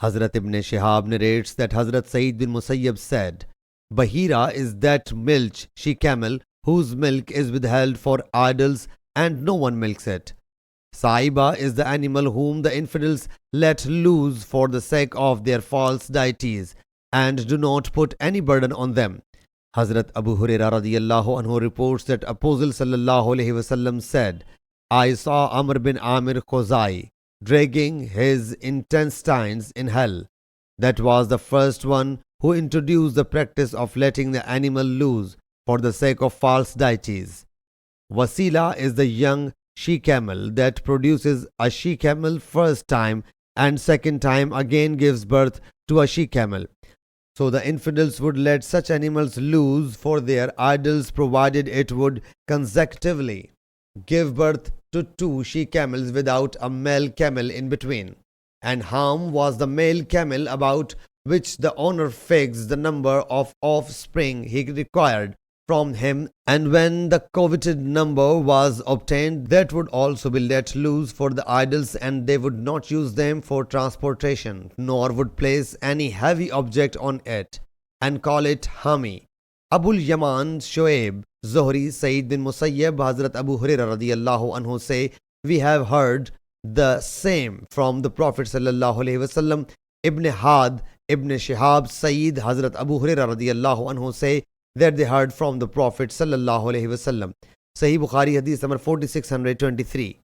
Hazrat ibn Shihab narrates that Hazrat Sayyid bin Musayyab said, Bahira is that milch she-camel whose milk is withheld for idols and no one milks it. Saiba is the animal whom the infidels let loose for the sake of their false deities and do not put any burden on them. Hazrat Abu Hurairah radiyallahu anhu reports that Apostle sallallahu alaihi wasallam said, I saw Amr bin Amir Khuzai dragging his intestines in hell. That was the first one who introduced the practice of letting the animal loose for the sake of false deities. Wasila is the young she-camel that produces a she-camel first time and second time again gives birth to a she-camel. So the infidels would let such animals loose for their idols provided it would consecutively give birth to two she-camels without a male camel in between. And Ham was the male camel about which the owner fixed the number of offspring he required from him, and when the coveted number was obtained, that would also be let loose for the idols, and they would not use them for transportation, nor would place any heavy object on it, and call it Hami. Abul Yaman, Shoaib, Zuhri, Sayyid bin Musayyab, Hazrat Abu Hurairah radiyallahu anhu say, we have heard the same from the Prophet sallallahu alaihi wasallam. Ibn Had, Ibn Shihab, Sayyid, Hazrat Abu Hurairah radiyallahu anhu say that they heard from the Prophet sallallahu alaihi wasallam. Sahih Bukhari Hadith number 4623.